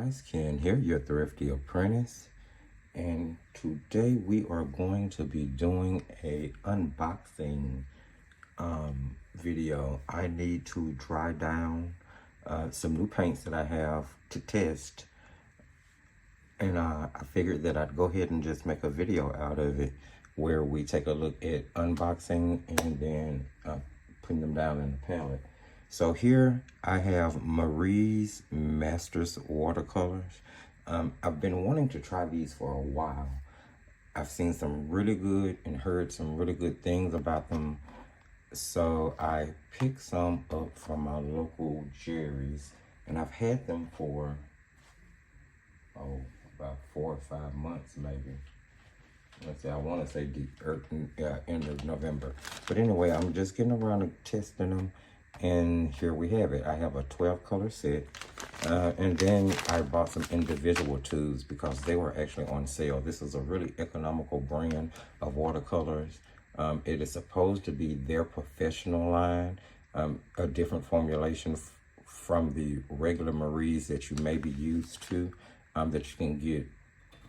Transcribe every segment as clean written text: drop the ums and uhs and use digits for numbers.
guys, Ken here, your Thrifty Apprentice, and today we are going to be doing a unboxing video. I need to dry down some new paints that I have to test, and I figured that I'd go ahead and just make a video out of it where we take a look at unboxing and then putting them down in the palette. So here I have Marie's Masters watercolors. I've been wanting to try these for a while. I've seen some really good and heard some really good things about them. So I picked some up from my local Jerry's, and I've had them for, about 4 or 5 months maybe. Let's see, I want to say end of November. But anyway, I'm just getting around to testing them. And here we have it. I have a 12 color set. And then I bought some individual tubes because they were actually on sale. This is a really economical brand of watercolors. It is supposed to be their professional line, a different formulation from the regular Marie's that you may be used to, that you can get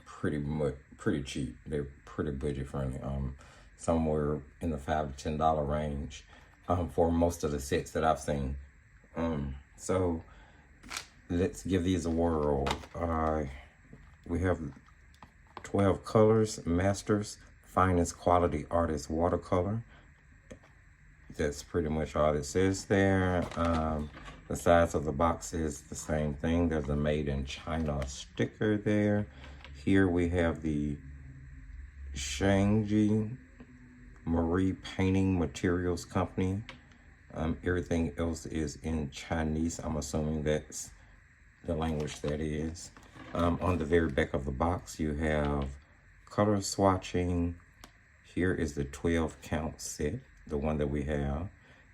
pretty cheap. They're pretty budget friendly, somewhere in the $5 to $10 range. For most of the sets that I've seen. So let's give these a whirl. We have 12 colors, Masters, finest quality artist watercolor. That's pretty much all it says there. The size of the box is the same thing. There's a made in China sticker there. Here we have the Shangji Marie Painting Materials Company. Everything else is in Chinese. I'm assuming that's the language that is. On the very back of the box, you have color swatching. Here is the 12 count set, the one that we have.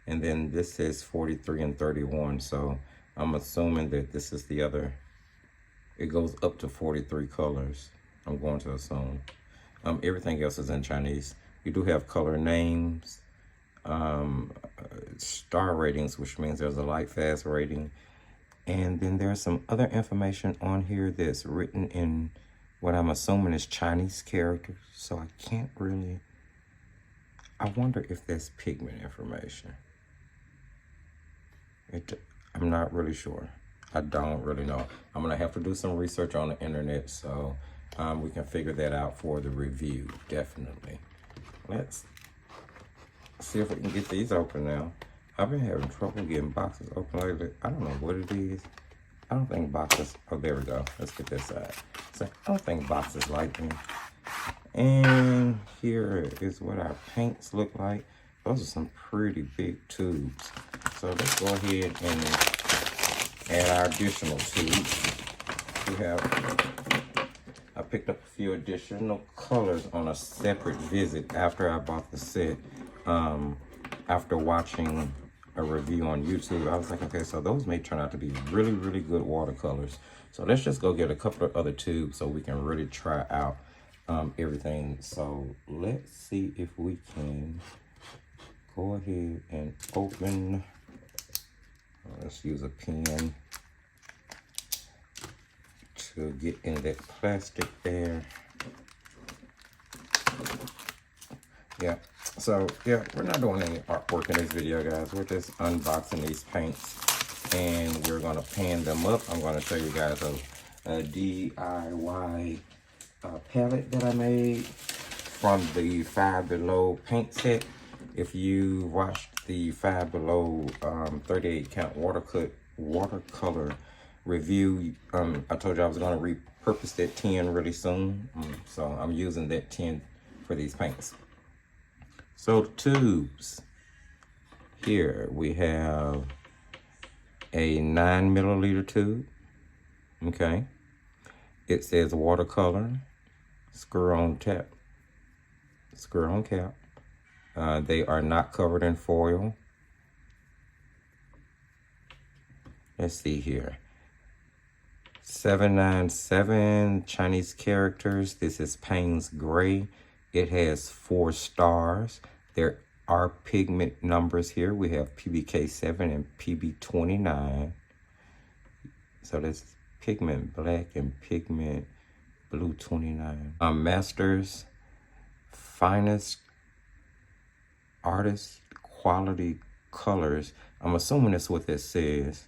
And then this says 43 and 31. So I'm assuming that this is the other. It goes up to 43 colors, I'm going to assume. Everything else is in Chinese. You do have color names, star ratings, which means there's a light fast rating. And then there's some other information on here that's written in what I'm assuming is Chinese characters. So I can't really, I wonder if that's pigment information. I'm not really sure. I don't really know. I'm gonna have to do some research on the internet so we can figure that out for the review, definitely. Let's see if we can get these open now. I've been having trouble getting boxes open lately. I don't know what it is. I don't think boxes, oh, there we go. Let's get this side. So I don't think boxes like me. And here is what our paints look like. Those are some pretty big tubes. So let's go ahead and add our additional tubes. We have, I picked up a few additional colors on a separate visit after I bought the set. After watching a review on YouTube, I was like, okay, so those may turn out to be really, really good watercolors. So let's just go get a couple of other tubes so we can really try out everything. So let's see if we can go ahead and open. Let's use a pen to get in that plastic there. Yeah, so yeah, we're not doing any artwork in this video, guys. We're just unboxing these paints and we're gonna pan them up. I'm gonna show you guys a DIY palette that I made from the Five Below paint set. If you watched the Five Below 38 count watercolor review, I told you I was gonna repurpose that 10 really soon. So I'm using that 10 for these paints. So tubes, here we have a 9 milliliter tube, okay. It says watercolor, screw on cap. They are not covered in foil. Let's see here. 797 Chinese characters. This is Payne's Gray. It has 4 stars. There are pigment numbers here. We have PBK7 and PB29. So that's pigment black and pigment blue 29. Masters finest artist quality colors. I'm assuming that's what this says,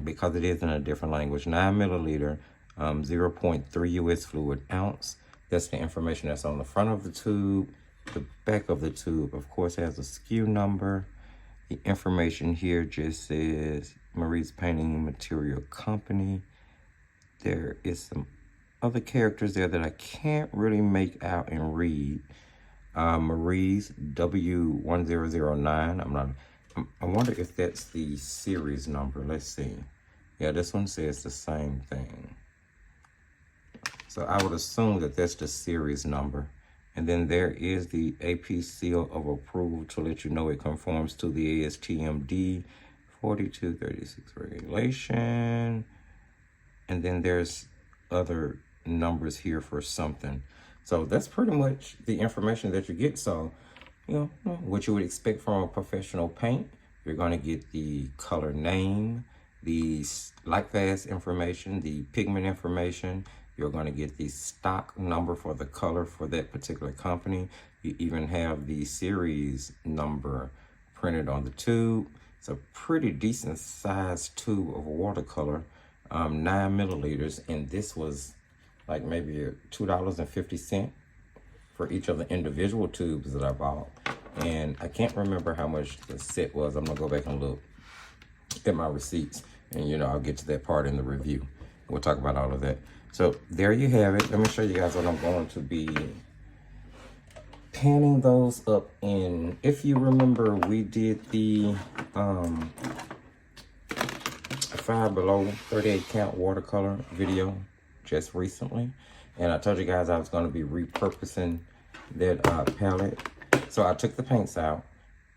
because it is in a different language. 9 milliliter, 0.3 US fluid ounce. That's the information that's on the front of the tube. The back of the tube, of course, has a SKU number. The information here just says Marie's Painting Material Company. There is some other characters there that I can't really make out and read. Marie's W1009. I wonder if that's the series number. Let's see. Yeah, this one says the same thing. So I would assume that that's the series number. And then there is the AP seal of approval to let you know it conforms to the ASTM 4236 regulation. And then there's other numbers here for something. So that's pretty much the information that you get. So, you know, what you would expect from a professional paint. You're going to get the color name, the light fast information, the pigment information. You're going to get the stock number for the color for that particular company. You even have the series number printed on the tube. It's a pretty decent sized tube of watercolor, 9 milliliters. And this was like maybe $2.50 for each of the individual tubes that I bought. And I can't remember how much the set was. I'm going to go back and look at my receipts. And, you know, I'll get to that part in the review. We'll talk about all of that. So there you have it. Let me show you guys what I'm going to be panning those up in. If you remember, we did the 5 below 38 count watercolor video just recently. And I told you guys I was going to be repurposing that palette. So I took the paints out.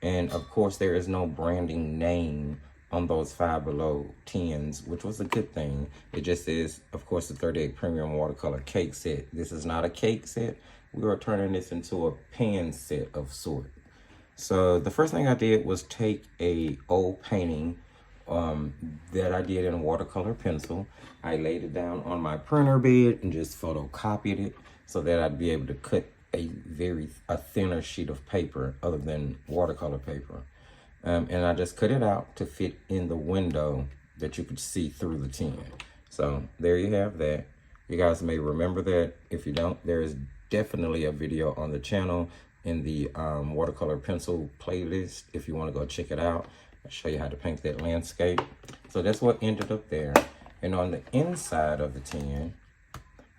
And of course, there is no branding name on those 5 below 10s, which was a good thing. It just says, of course, the 38 premium watercolor cake set. This is not a cake set. We are turning this into a pan set of sort. So the first thing I did was take a old painting that I did in a watercolor pencil. I laid it down on my printer bed and just photocopied it so that I'd be able to cut a thinner sheet of paper other than watercolor paper. And I just cut it out to fit in the window that you could see through the tin. So there you have that. You guys may remember that. If you don't, there is definitely a video on the channel in the watercolor pencil playlist. If you want to go check it out, I'll show you how to paint that landscape. So that's what ended up there. And on the inside of the tin,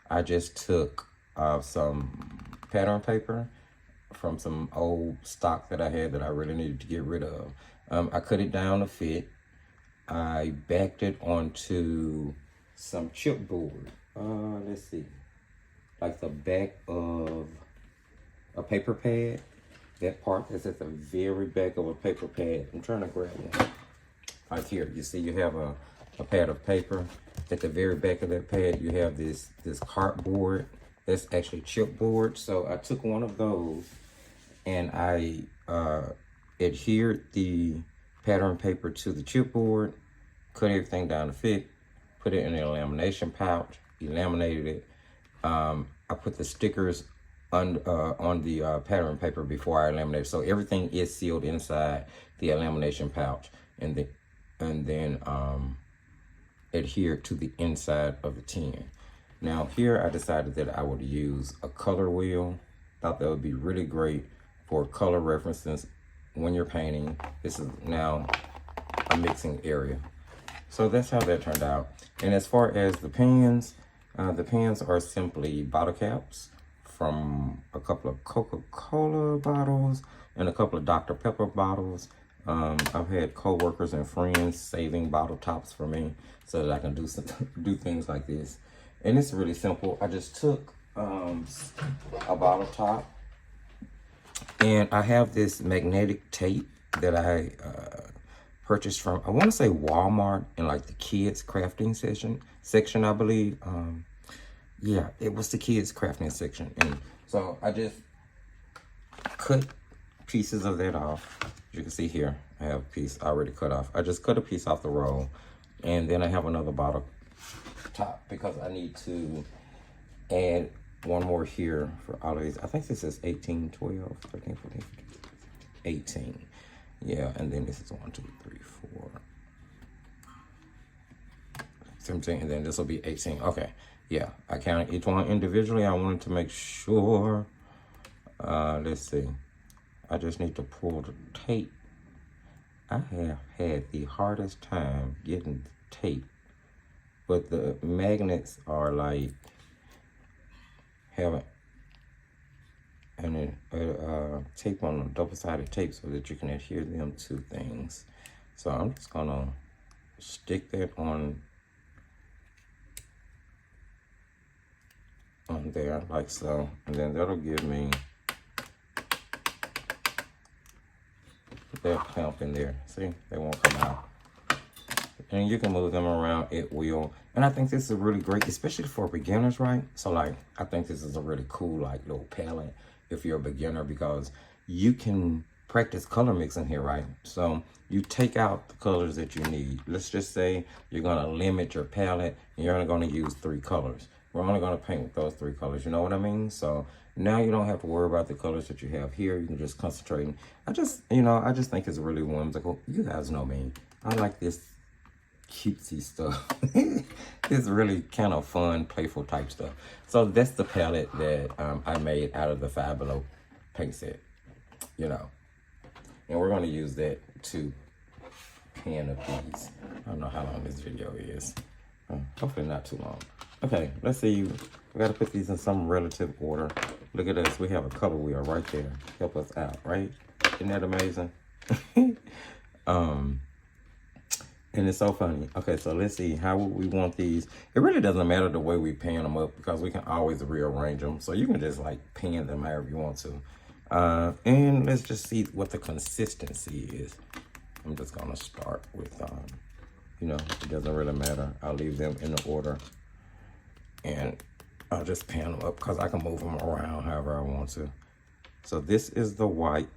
I just took some pattern paper from some old stock that I had that I really needed to get rid of. I cut it down to fit. I backed it onto some chipboard. Let's see. Like the back of a paper pad. That part that's at the very back of a paper pad. I'm trying to grab one. Like here, you see you have a pad of paper. At the very back of that pad, you have this cardboard. That's actually chipboard. So I took one of those and I adhered the pattern paper to the chipboard, cut everything down to fit, put it in a lamination pouch, laminated it. I put the stickers on the pattern paper before I laminated. So everything is sealed inside the lamination pouch, and then adhered to the inside of the tin. Now here I decided that I would use a color wheel. Thought that would be really great for color references when you're painting. This is now a mixing area. So that's how that turned out. And as far as the pans are simply bottle caps from a couple of Coca-Cola bottles and a couple of Dr. Pepper bottles. I've had co-workers and friends saving bottle tops for me so that I can do things like this. And it's really simple. I just took a bottle top, and I have this magnetic tape that I purchased from, I want to say Walmart, in like the kids crafting section, I believe. Yeah, it was the kids crafting section. And so I just cut pieces of that off. As you can see here, I have a piece already cut off. I just cut a piece off the roll, and then I have another bottle top because I need to add one more here for all of these. I think this is 18, 12, 13, 14, 15, 18. Yeah, and then this is 1, 2, 3, 4, 17, and then this will be 18. Okay, yeah, I counted each one individually. I wanted to make sure. Let's see. I just need to pull the tape. I have had the hardest time getting tape, but the magnets are like having and tape on a double-sided tape so that you can adhere them to things. So I'm just gonna stick that on there like so, and then that'll give me that clamp in there. See, they won't come out. And you can move them around at will. And I think this is really great, especially for beginners, right? So like, I think this is a really cool like little palette if you're a beginner, because you can practice color mixing here, right? So you take out the colors that you need. Let's just say you're gonna limit your palette and you're only gonna use 3 colors. We're only gonna paint with those 3 colors, you know what I mean? So now you don't have to worry about the colors that you have here. You can just concentrate. I just think it's really whimsical. You guys know me. I like this cutesy stuff. It's really kind of fun, playful type stuff. So that's the palette that I made out of the Five Below paint set, you know. And we're gonna use that to pan up these. I don't know how long this video is. Hopefully not too long. Okay, let's see. We gotta put these in some relative order. Look at this. We have a color wheel right there. Help us out, right? Isn't that amazing? And it's so funny. Okay, so let's see. How would we want these? It really doesn't matter the way we pan them up because we can always rearrange them. So you can just like pan them however you want to. And let's just see what the consistency is. I'm just gonna start with, you know, it doesn't really matter. I'll leave them in the order. And I'll just pan them up because I can move them around however I want to. So this is the white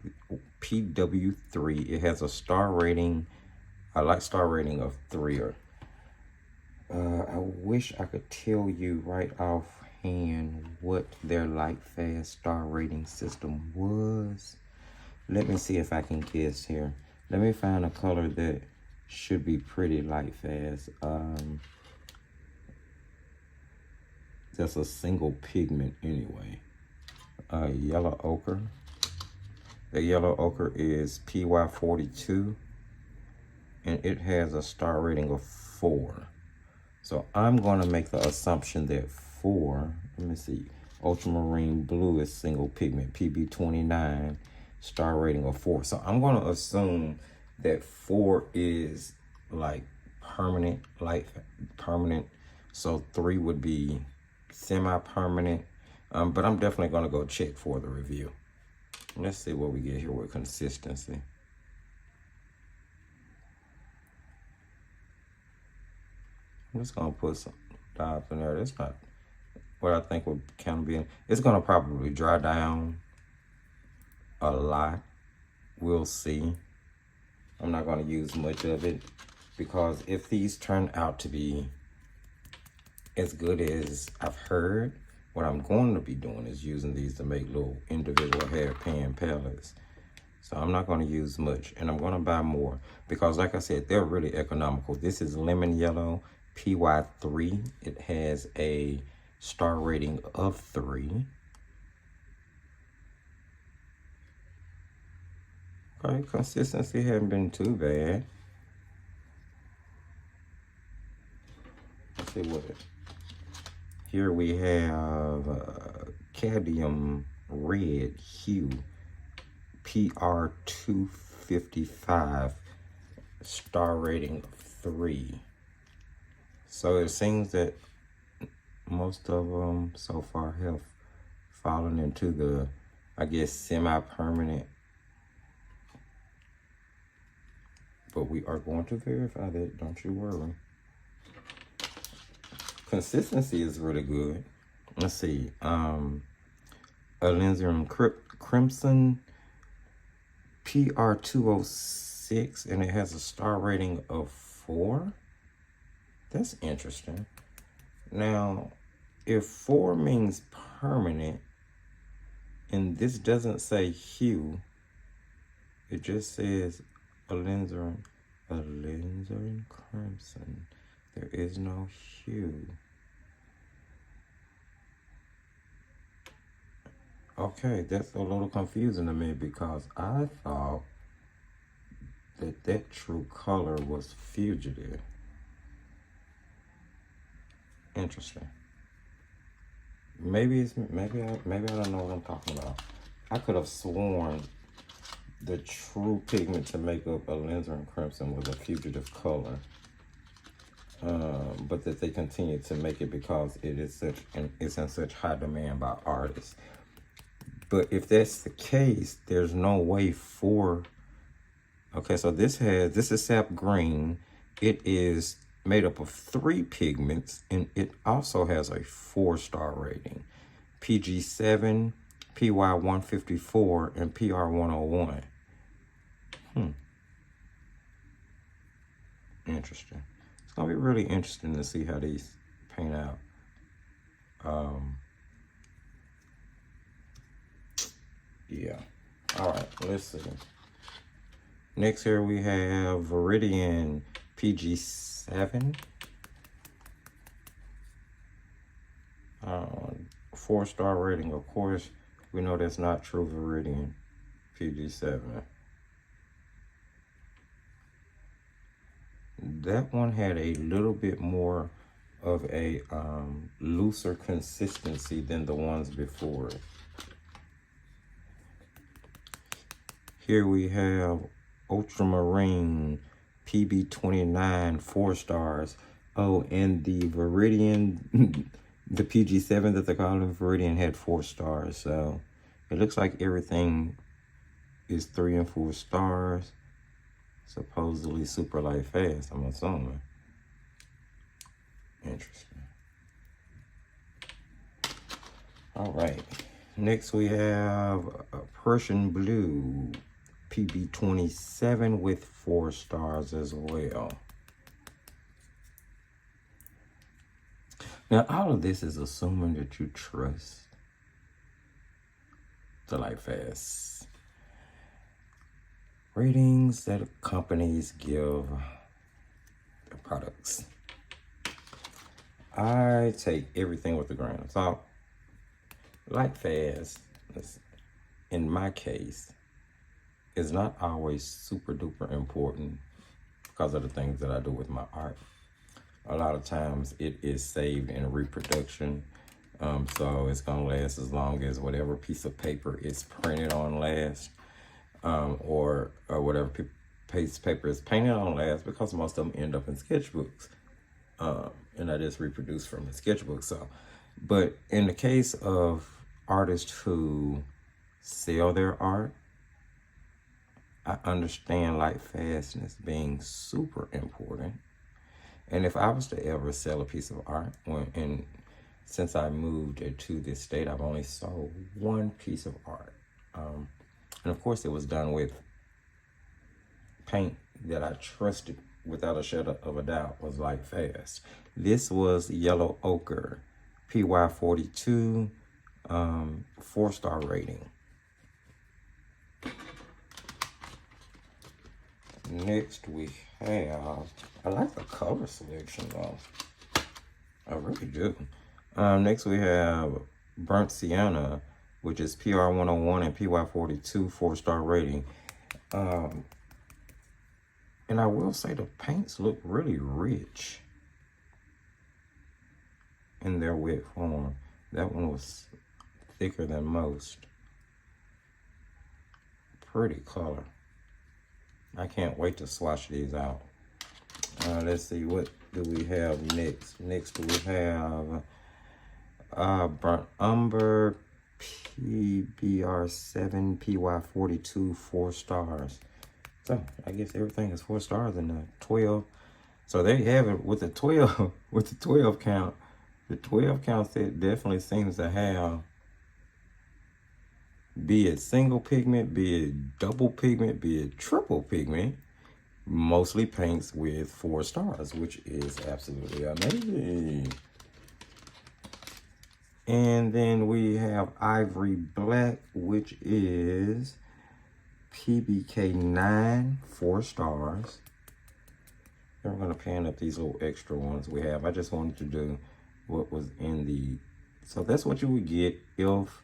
PW3. It has a star rating. I like star rating of 3. I wish I could tell you right offhand what their light fast star rating system was. Let me see if I can guess here. Let me find a color that should be pretty light fast. That's a single pigment anyway. Yellow ochre. The yellow ochre is PY42. And it has a star rating of 4. So I'm gonna make the assumption that 4, let me see, ultramarine blue is single pigment, PB29, star rating of 4. So I'm gonna assume that 4 is like permanent, light permanent. So 3 would be semi-permanent. But I'm definitely gonna go check for the review. Let's see what we get here with consistency. I'm just gonna put some dots in there. That's not what I think would kind of be. It's gonna probably dry down a lot. We'll see. I'm not gonna use much of it because if these turn out to be as good as I've heard, what I'm going to be doing is using these to make little individual hair pan palettes. So I'm not gonna use much, and I'm gonna buy more because like I said, they're really economical. This is lemon yellow. PY3, it has a star rating of 3. Okay, consistency hasn't been too bad. Let's see what here we have cadmium red hue, PR255, star rating of 3. So it seems that most of them so far have fallen into the, I guess, semi-permanent. But we are going to verify that, don't you worry. Consistency is really good. Let's see. Alizarin Crimson PR206, and it has a star rating of 4. That's interesting. Now, if 4 means permanent, and this doesn't say hue, it just says alizarin crimson. There is no hue. Okay, that's a little confusing to me because I thought that true color was fugitive. Interesting. Maybe I don't know what I'm talking about. I could have sworn the true pigment to make up alizarin crimson was a fugitive color, but that they continue to make it because it's in such high demand by artists. But if that's the case, there's no way for. Okay, so this is sap green. It is made up of 3 pigments, and it also has a 4-star rating: PG7, PY154, and PR101. Interesting. It's gonna be really interesting to see how these paint out. Yeah. All right, let's see. Next here we have Viridian PG7. 4-star rating. Of course, we know that's not true Viridian PG7. That one had a little bit more of a looser consistency than the ones before it. Here we have Ultramarine PB29, 4 stars. Oh, and the Viridian, the PG7 that they call it, Viridian, had 4 stars. So it looks like everything is 3 and 4 stars. Supposedly super light fast, I'm assuming. Interesting. All right. Next we have Prussian Blue PB27 with 4 stars as well. Now, all of this is assuming that you trust the light fast ratings that companies give their products. I take everything with a grain of salt. Light fast, in my case, is not always super duper important because of the things that I do with my art. A lot of times it is saved in reproduction, so it's gonna last as long as whatever piece of paper is printed on lasts, or whatever piece of paper is painted on lasts, because most of them end up in sketchbooks, and I just reproduce from the sketchbook. So, but in the case of artists who sell their art, I understand light fastness being super important. And if I was to ever sell a piece of art, and since I moved to this state, I've only sold 1 piece of art. And of course it was done with paint that I trusted without a shadow of a doubt was light fast. This was Yellow Ochre, PY42, 4-star rating. Next we have, I like the color selection though. I really do. Next we have Burnt Sienna, which is PR101 and PY42, 4-star rating. And I will say the paints look really rich in their wet form. That one was thicker than most. Pretty color. I can't wait to swatch these out. Let's see, what do we have next? Next we have Burnt Umber PBR7 PY42, 4 stars. So I guess everything is 4 stars in the 12. So there you have it with the 12, with the 12 count. The 12 count set definitely seems to have, be it single pigment, be it double pigment, be it triple pigment, mostly paints with 4 stars, which is absolutely amazing. And then we have Ivory Black, which is PBK 9, 4 stars. Then we're going to pan up these little extra ones we have. I just wanted to do what was in the... So that's what you would get if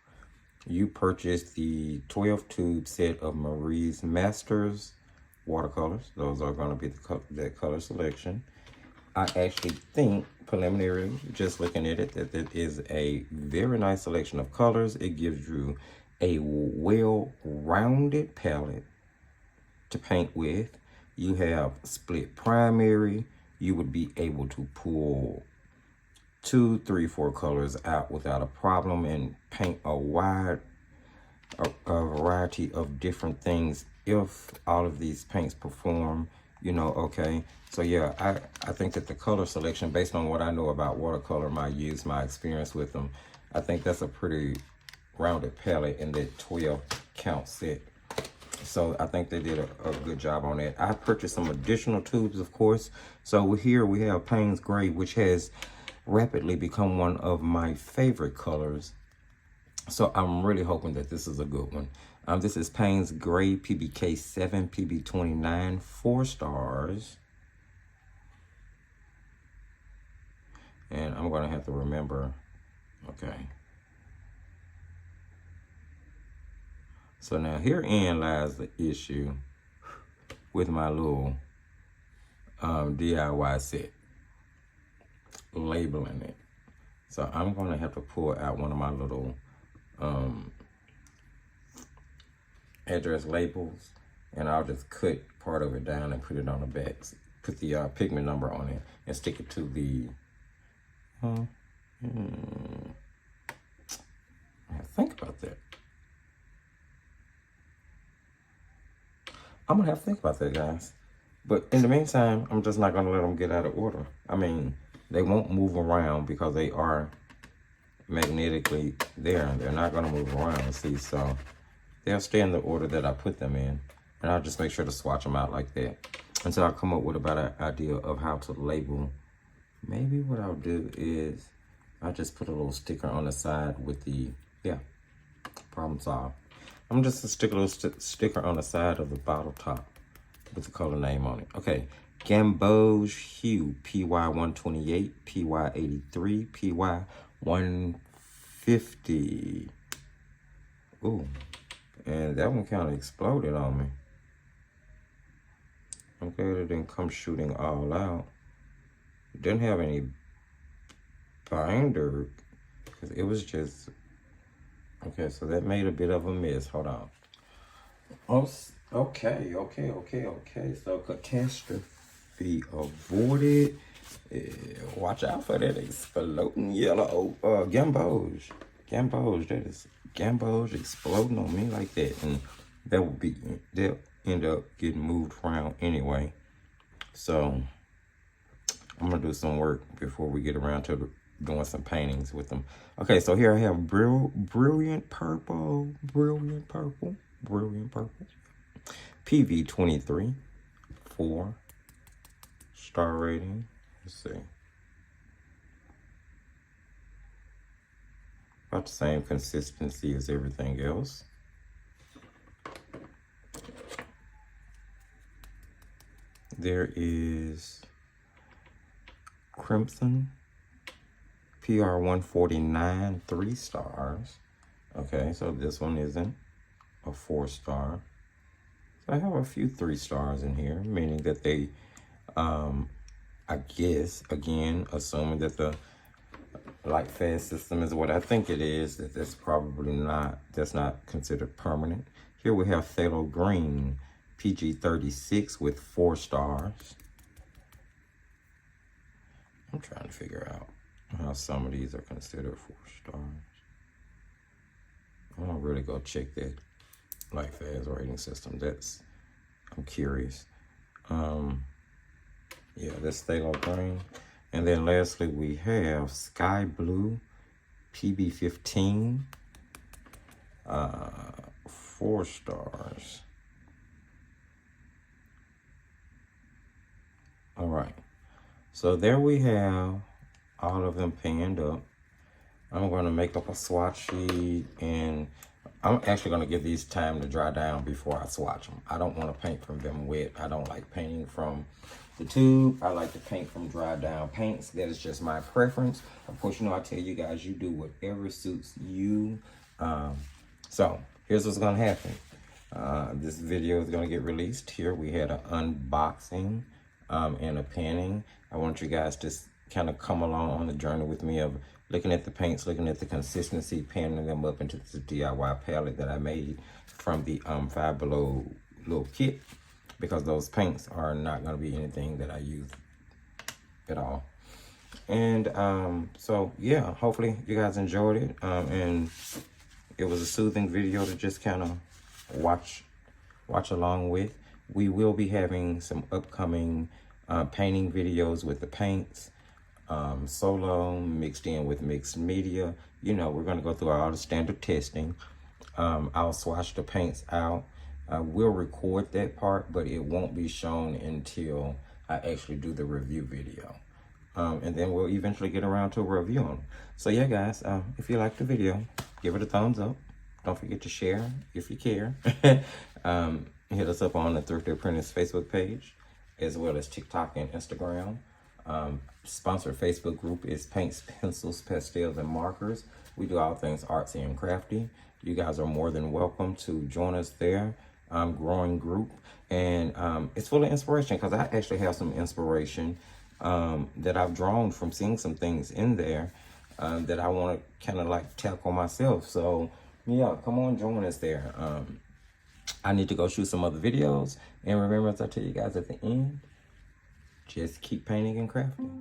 you purchased the 12 tube set of Marie's Masters watercolors. Those are going to be the color selection. I actually think, preliminary, just looking at it, that it is a very nice selection of colors. It gives you a well-rounded palette to paint with. You have split primary. You would be able to pull 2, 3, 4 colors out without a problem and paint a variety of different things if all of these paints perform, you know, okay. So yeah, I think that the color selection, based on what I know about watercolor, my use, my experience with them, I think that's a pretty rounded palette in that 12 count set. So I think they did a good job on that. I purchased some additional tubes, of course. So here we have Payne's Gray, which has rapidly become one of my favorite colors. So I'm really hoping that this is a good one. This is Payne's Gray PBK 7, PB 29, 4 stars. And I'm going to have to remember, okay. So now herein lies the issue with my little DIY set, labeling it. So I'm going to have to pull out one of my little address labels, and I'll just cut part of it down and put it on the back, put the pigment number on it, and stick it to the I have to think about that. I'm gonna have to think about that, guys. But in the meantime, I'm just not gonna let them get out of order. I mean, they won't move around because they are magnetically there. They're not gonna move around, see, so they'll stay in the order that I put them in. And I'll just make sure to swatch them out like that until I come up with about an idea of how to label. Maybe what I'll do is I'll just put a little sticker on the side with the, yeah, problem solved. I'm just to stick a little sticker on the side of the bottle top with the color name on it. Okay, Gamboge Hue, PY128, PY83, PY150. Ooh, and that one kind of exploded on me. I'm glad it didn't come shooting all out. It didn't have any binder, because it was just, okay, so that made a bit of a mess. Hold on. Oh, okay. So catastrophe avoided. Watch out for that exploding yellow Gamboge. Gamboge exploding on me like that, and they'll end up getting moved around anyway. So I'm gonna do some work before we get around to doing some paintings with them. Okay, so here I have brilliant purple. PV23, 4 star rating. Let's see. About the same consistency as everything else. There is Crimson, PR149, 3 stars. Okay, so this one isn't a 4 star. So I have a few 3 stars in here, meaning that they, I guess, again, assuming that the light fast system is what I think it is, that's probably not, that's not considered permanent. Here we have Phthalo Green, PG36 with 4 stars. I'm trying to figure out how some of these are considered 4 stars. I'm gonna really go check that light fast rating system. I'm curious. Yeah, that's Phthalo Green. And then lastly, we have Sky Blue, PB15, 4 stars. All right, so there we have all of them panned up. I'm going to make up a swatch sheet, and I'm actually going to give these time to dry down before I swatch them. I don't want to paint from them wet. I don't like painting from the tube. I like to paint from dry down paints. That is just my preference. Of course, you know, I tell you guys, you do whatever suits you. So here's what's going to happen. This video is going to get released. Here we had an unboxing and a panning. I want you guys to kind of come along on the journey with me of looking at the paints, looking at the consistency, panning them up into the DIY palette that I made from the Five Below little kit, because those paints are not going to be anything that I use at all. And so yeah, hopefully you guys enjoyed it, and it was a soothing video to just kind of watch along with. We will be having some upcoming painting videos with the paints, solo mixed in with mixed media. You know, we're going to go through all the standard testing. I'll swatch the paints out. We'll record that part, but it won't be shown until I actually do the review video. And then we'll eventually get around to a review on them. So yeah, guys, if you like the video, give it a thumbs up. Don't forget to share if you care. Hit us up on the Thrifty Apprentice Facebook page, as well as TikTok and Instagram. Sponsored Facebook group is Paints, Pencils, Pastels, and Markers. We do all things artsy and crafty. You guys are more than welcome to join us there. Growing group, and it's full of inspiration, because I actually have some inspiration that I've drawn from seeing some things in there that I want to kind of like tackle myself. So yeah, come on, join us there. I need to go shoot some other videos, and remember, as I tell you guys at the end, just keep painting and crafting.